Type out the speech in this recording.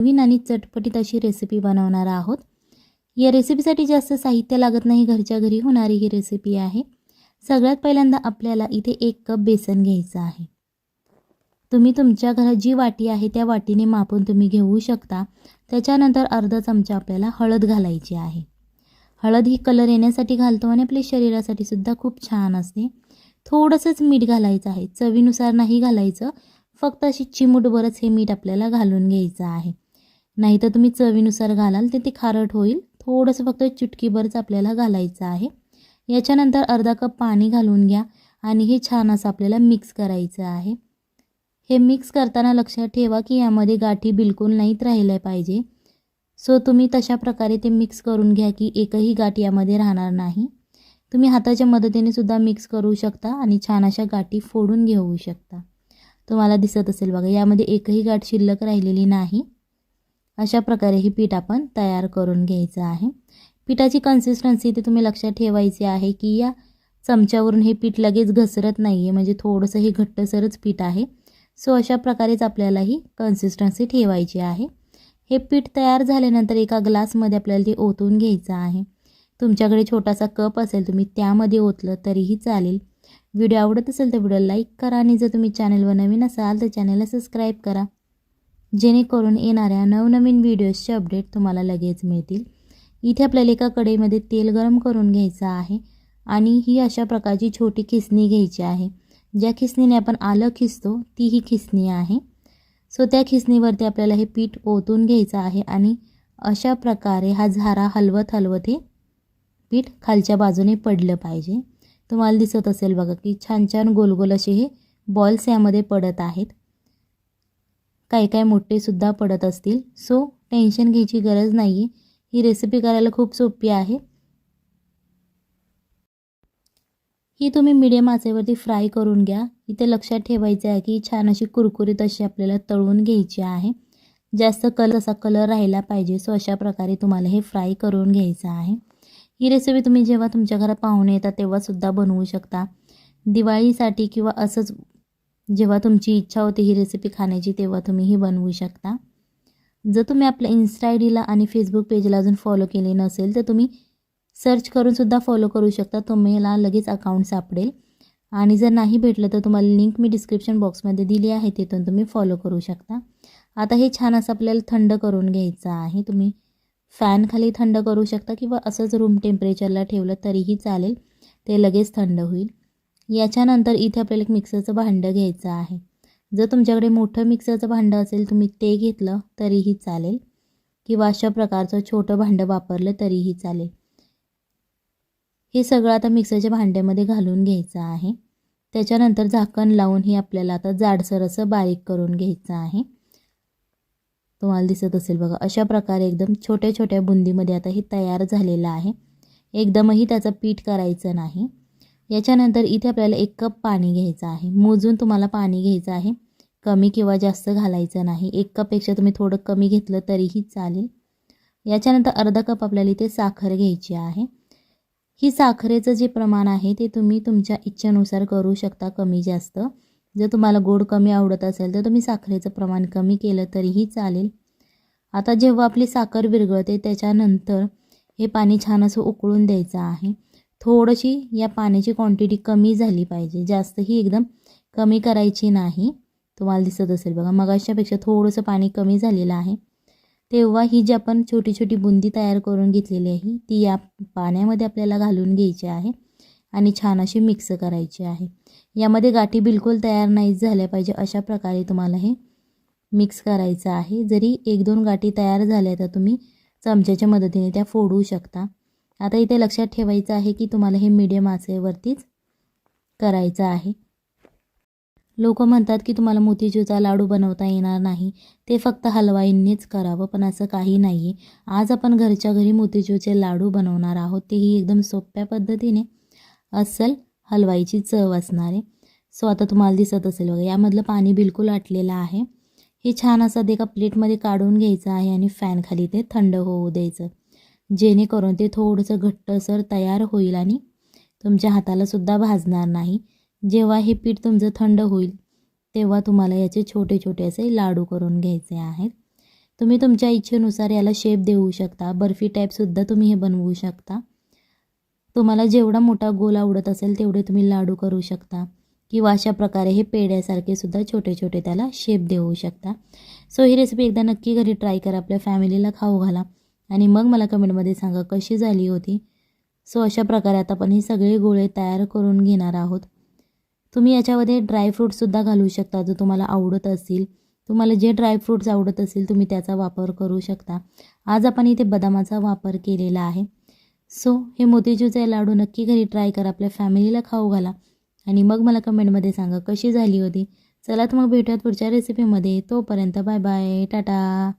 नवीन आणि चटपटीत अशी रेसिपी बनवणार आहोत। या रेसिपीसाठी जास्त साहित्य लागत नाही, घरच्या घरी होणारी ही रेसिपी आहे। सगळ्यात पहिल्यांदा आपल्याला इथे 1 कप बेसन घ्यायचं आहे। तुम्ही तुमच्या घरात जी वाटी आहे त्या वाटीने मापून तुम्ही घेऊ शकता। त्याच्यानंतर अर्धा चमचा आपल्याला हळद घालायची आहे। हळद ही कलर येण्यासाठी घालतो आणि आपल्या शरीरासाठी सुद्धा खूप छान असते। थोडंसंच मीठ घालायचं आहे, चवीनुसार नाही घालायचं, फक्त अशी चिमूटभरच हे मीठ आपल्याला घालून घ्यायचं आहे। नाहीतर तुम्ही चवीनुसार घालाल तर ते खारट होईल। थोडंसं फक्त चुटकीभरच आपल्याला घालायचं आहे। याच्यानंतर अर्धा कप पाणी घालून घ्या आणि हे छान असं आपल्याला मिक्स करायचं आहे। हे मिक्स करताना लक्षात ठेवा की यामध्ये गाठी बिलकुल नाहीत राहिल्या पाहिजे। सो तुम्ही तशा प्रकारे ते मिक्स करून घ्या की एकही गाठ यामध्ये राहणार नाही। तुम्ही हाताच्या मदतीने सुद्धा मिक्स करू शकता आणि छान अशा गाठी फोडून घेऊ शकता। तुम्हाला दिसत असेल बघा, यामध्ये एकही गाठ शिल्लक राहिलेली नाही। अशा प्रकारे हे पीठ आपण तयार करून घ्यायचं आहे। पिठाची कन्सिस्टन्सी ते तुम्ही लक्षात ठेवायची आहे की या चमच्यावरून हे पीठ लगेच घसरत नाहीये, म्हणजे थोडंसं हे घट्टसरच पीठ आहे। सो अशा प्रकारेच आपल्याला ही कन्सिस्टन्सी ठेवायची आहे। हे पीठ तयार झाल्यानंतर एका ग्लासमध्ये आपल्याला ते ओतून घ्यायचं आहे। तुमच्याकडे छोटासा कप असेल तुम्ही त्यामध्ये ओतलं तरीही चालेल। व्हिडिओ आवडत असेल तर व्हिडिओ लाईक करा आणि जर तुम्ही चॅनलवर नवीन असाल तर चॅनलला सबस्क्राईब करा, जेणेकरून येणाऱ्या नवनवीन व्हिडिओजचे अपडेट तुम्हाला लगेच मिळतील। इथे आपल्याला एका कढईमध्ये तेल गरम करून घ्यायचं आहे आणि ही अशा प्रकारची छोटी खिसणी घ्यायची आहे। ज्या खिसणीने आपण आलं खिसतो ती ही खिसणी आहे। सो त्या खिसणीवरती आपल्याला हे पीठ ओतून घ्यायचं आहे आणि अशा प्रकारे हा झारा हलवत हलवत हे पीठ खालच्या बाजूने पडलं पाहिजे। तुम्हाला दिसत असेल बघा की छान छान गोल गोल असे हे बॉल्स यामध्ये पडत आहेत। काही काही मोठे सुद्धा पडत असतील। सो टेन्शन घ्यायची गरज नाही, ही रेसिपी करायला खूप सोपी आहे। ही तुम्ही मीडियम आचेवरती फ्राय करून घ्या। इथे लक्षात ठेवायचं आहे की छान अशी कुरकुरीत अशी आपल्याला तळून घ्यायची आहे। जास्त असा कलर राहिला पाहिजे। सो अशा प्रकारे तुम्हाला हे फ्राय करून घ्यायचं आहे। ही रेसिपी तुम्ही जेव्हा तुमच्या घरात पाहुणे येतात तेव्हा सुद्धा बनवू शकता। दिवाळीसाठी किंवा असंच जेव्हा तुमची इच्छा होते ही रेसिपी खाण्याची तेव्हा तुम्ही ही बनवू शकता। जर तुम्ही आपल्या इन्स्टा आयडीला आणि फेसबुक पेजला अजून फॉलो केले नसेल तर तुम्ही सर्च करून सुद्धा फॉलो करू शकता, तुम्हाला लगेच अकाउंट सापडेल। आणि जर नाही भेटलं तर तुम्हाला लिंक मी डिस्क्रिप्शन बॉक्समध्ये दिली आहे, तिथून तुम्ही फॉलो करू शकता। आता हे छान असं आपल्याला थंड करून घ्यायचं आहे। तुम्ही फॅन खाली थंड करू शकता किंवा असंच रूम टेम्परेचरला ठेवलं तरीही चालेल, ते लगेच थंड होईल। याच्यानंतर इथे आपल्याला एक मिक्सरचं भांडं घ्यायचं आहे। जर तुमच्याकडे मोठं मिक्सरचं भांडं असेल तुम्ही ते घेतलं तरीही चालेल किंवा अशा प्रकारचं छोटं भांडं वापरलं तरीही चालेल। हे सगळं आता मिक्सरच्या भांड्यामध्ये घालून घ्यायचं आहे। त्याच्यानंतर झाकण लावून हे आपल्याला आता जाडसर असं बारीक करून घ्यायचं आहे। तुम्हाला दिसत असेल बघा, अशा प्रकारे एकदम छोट्या छोट्या बुंदीमध्ये आता हे तयार झालेलं आहे। एकदमही त्याचं पीठ करायचं नाही। याच्यानंतर इथे आपल्याला 1 कप पाणी घ्यायचं आहे। मोजून तुम्हाला पाणी घ्यायचं आहे, कमी किंवा जास्त घालायचं नाही। 1 कपपेक्षा तुम्ही थोडं कमी घेतलं तरीही चालेल। याच्यानंतर अर्धा कप आपल्याला इथे साखर घ्यायची आहे। ही साखरेचं जे प्रमाण आहे ते तुम्ही तुमच्या इच्छेनुसार करू शकता, कमी जास्त। जर तुम्हाला गोड कमी आवडत असेल तर तुम्ही साखरेचं प्रमाण कमी केलं तरीही चालेल। आता जेव्हा आपली साखर विरघळते त्याच्यानंतर हे पाणी छान असं उकळून द्यायचं आहे। थोडीशी या पाण्याची क्वांटिटी कमी झाली पाहिजे, जास्तही एकदम कमी करायची नाही। तुम्हाला दिसत असेल बघा, मगाच्यापेक्षा थोडंसं पाणी कमी झालेलं आहे। तेव्हा ही जी आपण छोटी छोटी बुंदी तयार करून घेतलेली आहे ती या पाण्यामध्ये आपल्याला घालून घ्यायची आहे आणि छान अशी मिक्स करायची आहे। यामध्ये गाठी बिलकुल तयार नाही झाल्या पाहिजे, अशा प्रकारे तुम्हाला हे मिक्स करायचं आहे। जरी 1-2 गाठी तयार झाल्या तर तुम्ही चमच्याच्या मदतीने त्या फोडू शकता। आता इथे लक्षात ठेवायचं आहे की तुम्हाला हे मीडियम आचेवरतीच करायचं आहे। लोक म्हणतात की तुम्हाला मोतीचूरचा लाडू बनवता येणार नाही, ते फक्त हलवाईंनीच करावं, पण असं काही नाही आहे। आज आपण घरच्या घरी मोतीचूरचे लाडू बनवणार आहोत, तेही एकदम सोप्या पद्धतीने, अस्सल हलवाईची चव असणार आहे। सो आता तुम्हाला दिसत असेल बघा, यामधलं पाणी बिलकुल आटलेलं आहे। हे छान असं एका प्लेटमध्ये काढून घ्यायचं आहे आणि फॅन खाली ते थंड होऊ द्यायचं, जेणेकरून ते थोडंसं घट्टसर तयार होईल आणि तुमच्या हाताला सुद्धा भाजणार नाही। जेव्हा हे पीठ तुमचं थंड होईल तेव्हा तुम्हाला याचे छोटे छोटे असे लाडू करून घ्यायचे आहेत। तुम्ही तुमच्या इच्छेनुसार याला शेप देऊ शकता. बर्फी टाईपसुद्धा तुम्ही हे बनवू शकता. तुम्हाला जेवढा मोठा गोल आवडत असेल तेवढे तुम्ही लाडू करू शकता किंवा अशा प्रकारे हे पेढ्यासारखे सुद्धा छोटे छोटे त्याला शेप देऊ शकता. सो ही रेसिपी एकदा नक्की घरी ट्राय करा, आपल्या फॅमिलीला खाऊ घाला आणि मग मला कमेंटमध्ये सांगा कशी झाली होती. सो अशा प्रकारे आता आपण हे सगळे गोळे तयार करून घेणार आहोत. तुम्ही याच्यामध्ये ड्रायफ्रूटसुद्धा घालू शकता जर तुम्हाला आवडत असेल. तुम्हाला जे ड्रायफ्रूट्स आवडत असेल तुम्ही त्याचा वापर करू शकता. आज आपण इथे बदामाचा वापर केलेला आहे. सो हे मोतीचूरचे लाडू नक्की घरी ट्राय करा, आपल्या फॅमिलीला खाऊ घाला आणि मग मला कमेंटमध्ये सांगा कशी झाली होती. चला तर मग भेटूयात पुढच्या रेसिपीमध्ये. तोपर्यंत बाय बाय, टाटा.